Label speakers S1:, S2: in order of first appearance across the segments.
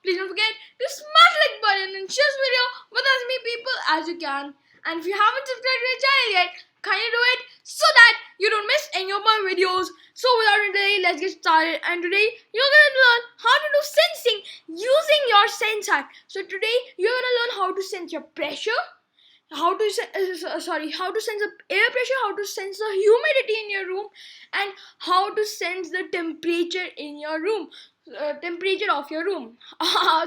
S1: please don't forget to smash the like button and share this video with as many people as you can. And if you haven't subscribed to the channel yet, kindly do it so that you don't miss any of my videos. So without any delay, let's get started. And today you're gonna learn how to do sensing using your sense hack. So today you're gonna learn how to sense your pressure, how to sense the air pressure, how to sense the humidity in your room, and how to sense the temperature in your room. Temperature of your room.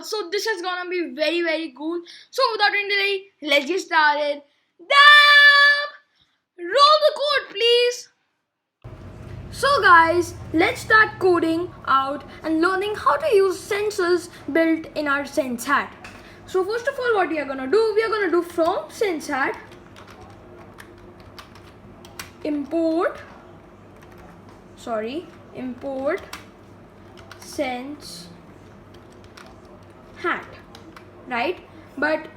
S1: So this is gonna be very, very cool. So without any delay, let's get started. Damn! Roll the code, please. So guys, let's start coding out and learning how to use sensors built in our sense hat. So first of all, what we are gonna do from sense hat import sense hat, right? But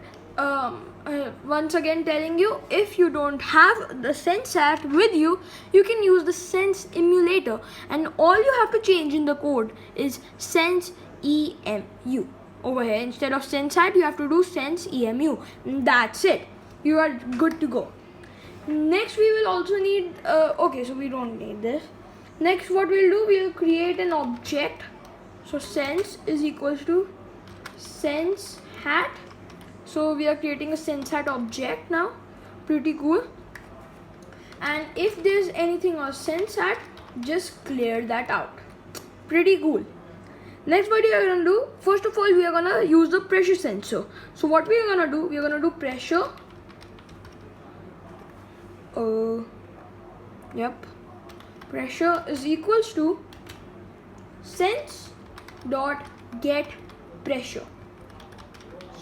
S1: once again telling you, if you don't have the sense hat with you, you can use the sense emulator, and all you have to change in the code is sense emu. Over here, instead of sense hat, you have to do sense emu. That's it. You are good to go. Next, we will also need okay, so we don't need this. Next, what we'll do, we'll create an object. So sense is equals to sense hat. So we are creating a sense hat object now. Pretty cool. And if there's anything on sense hat, just clear that out. Pretty cool. Next, what we are gonna do, first of all, we are gonna use the pressure sensor. So what we are gonna do, we are gonna do pressure. Pressure is equals to sense dot get pressure.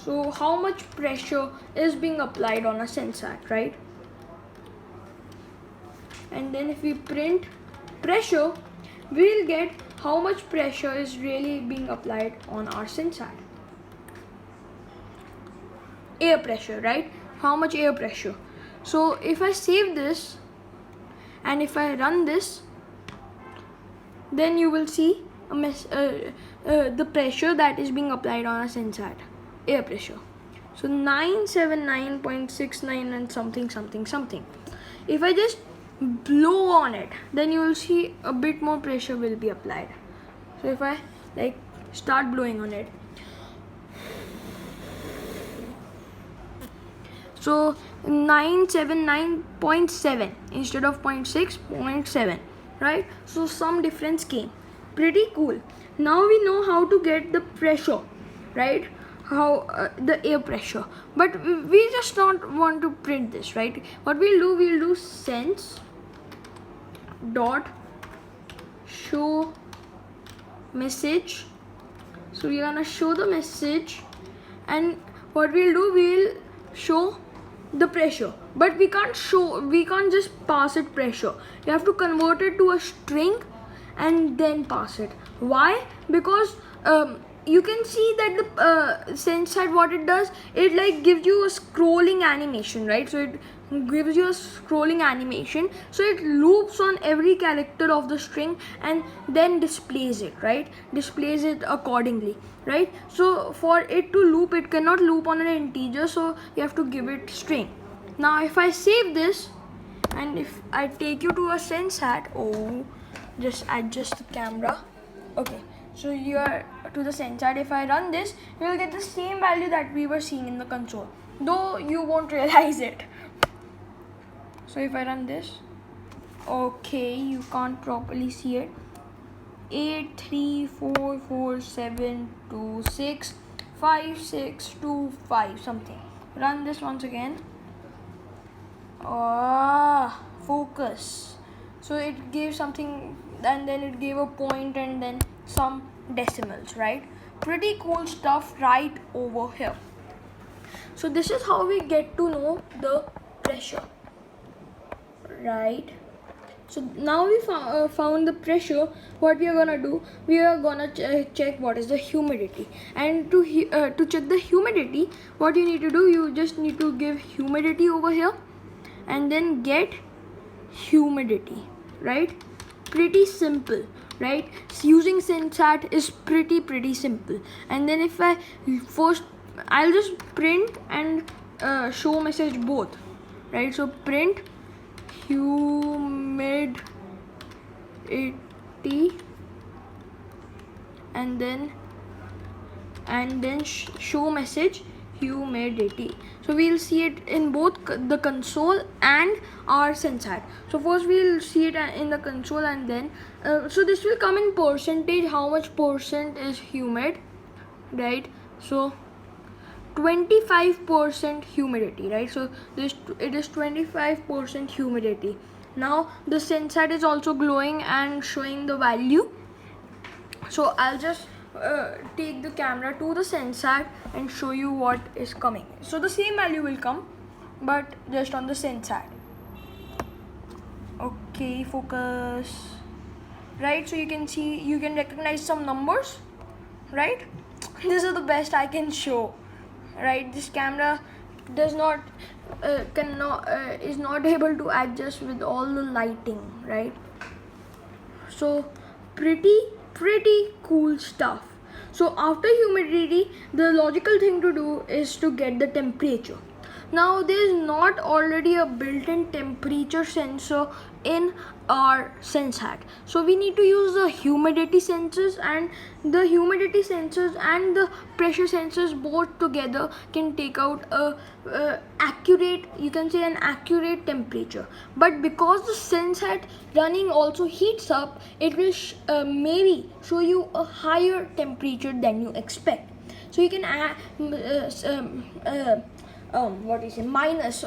S1: So how much pressure is being applied on a sense hat, right? And then if we print pressure, we'll get how much pressure is really being applied on our sense hat. Air pressure, right? How much air pressure? So if I save this and if I run this, then you will see the pressure that is being applied on a sense hat. Air pressure. So 979.69 and something. If I just blow on it, then you will see a bit more pressure will be applied. So if I start blowing on it, so 979.7 instead of 0.6, 0.7, right? So some difference came. Pretty cool. Now we know how to get the pressure, right? How the air pressure, but we just don't want to print this, right? What we'll do sense dot show message. So we're gonna show the message, and what we'll show the pressure, but we can't just pass it pressure. You have to convert it to a string and then pass it. Why? Because you can see that the sense hat, what it does, it gives you a scrolling animation, right? So it gives you a scrolling animation, so it loops on every character of the string and then displays it, right? Displays it accordingly, right? So for it to loop, it cannot loop on an integer, so you have to give it string. Now if I save this and if I take you to a sense hat, just adjust the camera. Okay, so you are to the sense hat. If I run this, you will get the same value that we were seeing in the console, though you won't realize it. So if I run this, okay, you can't properly see it. 83447265625 something. Run this once again. Focus. So it gave something, and then it gave a point and then some decimals, right? Pretty cool stuff right over here. So this is how we get to know the pressure, right? So now we found the pressure. What we are gonna do, we are gonna check what is the humidity, and to check the humidity, what you need to do, you just need to give humidity over here and then get humidity, right? Pretty simple. right? So using sensat is pretty simple. And then if I first, I'll just print and show message both, right? So print humidity and then show message humidity. So we'll see it in both the console and our sensat. So first we'll see it in the console, and then so this will come in percentage, how much percent is humid, right? So 25% humidity, right? So it is 25% humidity. Now the sensat is also glowing and showing the value. So I'll just take the camera to the sensat and show you what is coming. So the same value will come, but just on the sensat. Okay, focus. Right, so you can see, you can recognize some numbers, right? This is the best I can show, right? This camera does not is not able to adjust with all the lighting, right? So pretty cool stuff. So after humidity, the logical thing to do is to get the temperature. Now there is not already a built-in temperature sensor in our sensat, so we need to use the humidity sensors, and the humidity sensors and the pressure sensors both together can take out a accurate, you can say an accurate temperature. But because the sensat running also heats up, it will maybe show you a higher temperature than you expect. So you can minus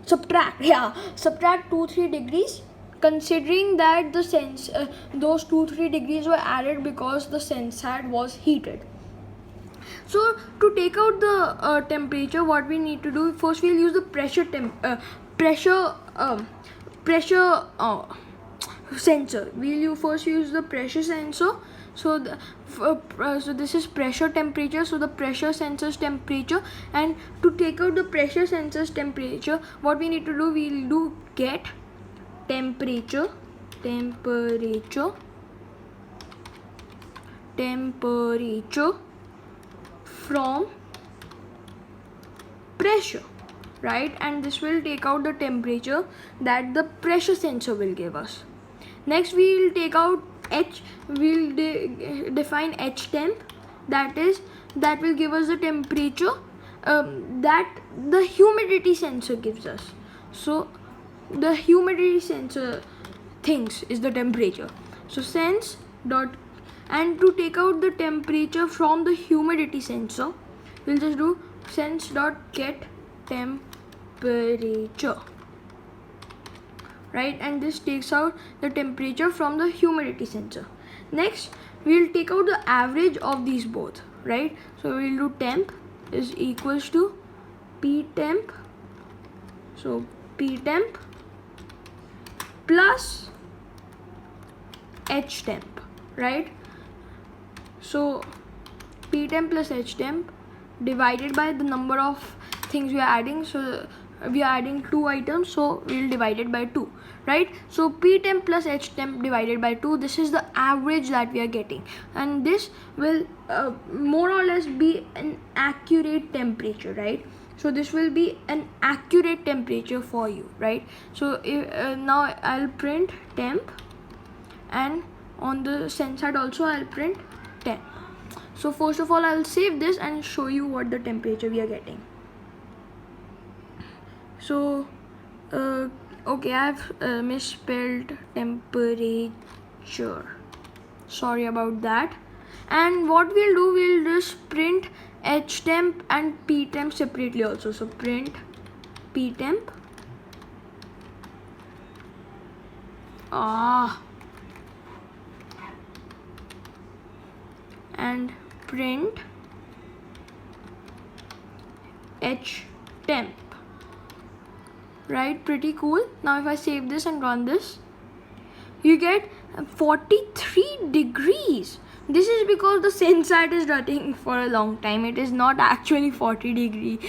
S1: subtract 2-3 degrees, considering that the those 2-3 degrees were added because the sensat was heated. So to take out the temperature, what we need to do, first we'll use the pressure sensor. We'll first use the pressure sensor. So so this is pressure temperature, so the pressure sensor's temperature. And to take out the pressure sensor's temperature, what we need to do, we'll do get temperature from pressure, right? And this will take out the temperature that the pressure sensor will give us. Next we'll take out we'll define H temp, that will give us the temperature that the humidity sensor gives us. So the humidity sensor thinks is the temperature. So sense dot, and to take out the temperature from the humidity sensor, we'll just do sense dot get temperature, right? And this takes out the temperature from the humidity sensor. Next we'll take out the average of these both, right? So we'll do temp is equals to P temp, so P temp plus H temp, right? So P temp plus H temp divided by the number of things we are adding. So we are adding 2 items, so we'll divide it by 2, right? So P temp plus H temp divided by 2, this is the average that we are getting, and this will more or less be an accurate temperature, right? So this will be an accurate temperature for you, right? So now I'll print temp, and on the sensat also I'll print temp. So first of all I'll save this and show you what the temperature we are getting. So okay, I've misspelled temperature, sorry about that. And what we'll do, we'll just print H temp and P temp separately also. So print P temp and print H temp, right? Pretty cool. Now if I save this and run this, you get 43 degrees. This is because the sensat is running for a long time. It is not actually 43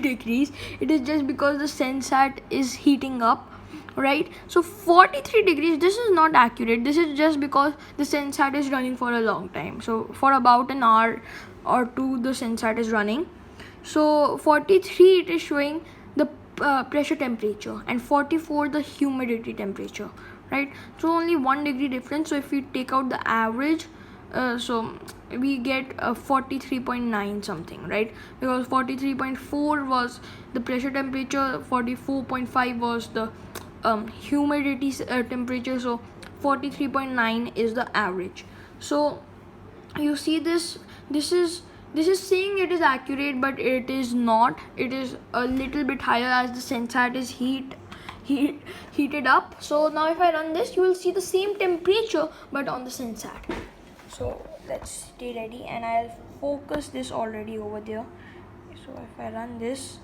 S1: degrees. It is just because the sensat is heating up, right? So 43 degrees, this is not accurate. This is just because the sensat is running for a long time. So for about an hour or two the sensat is running. So 43 it is showing the pressure temperature, and 44 the humidity temperature, right? So only 1 degree difference. So if we take out the average, so we get 43.9 something, right? Because 43.4 was the pressure temperature, 44.5 was the humidity temperature, so 43.9 is the average. So you see this is saying it is accurate, but it is not. It is a little bit higher as the sensat is heated up. So now if I run this, you will see the same temperature but on the sensat. So let's stay ready, and I'll focus this already over there. So if I run this,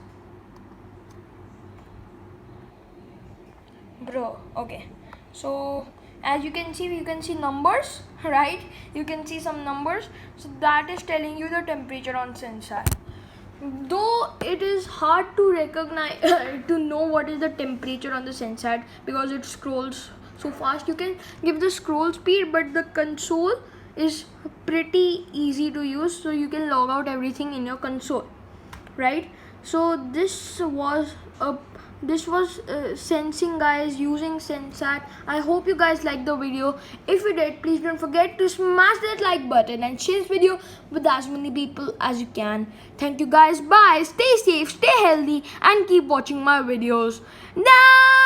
S1: bro, okay, so as you can see numbers, right? You can see some numbers. So that is telling you the temperature on sensat. Though it is hard to recognize to know what is the temperature on the sensat because it scrolls so fast. You can give the scroll speed, but the console is pretty easy to use, so you can log out everything in your console, right? So this was sensing, guys, using sensat. I hope you guys liked the video. If you did, please don't forget to smash that like button and share this video with as many people as you can. Thank you guys. Bye. Stay safe, stay healthy, and keep watching my videos. Bye.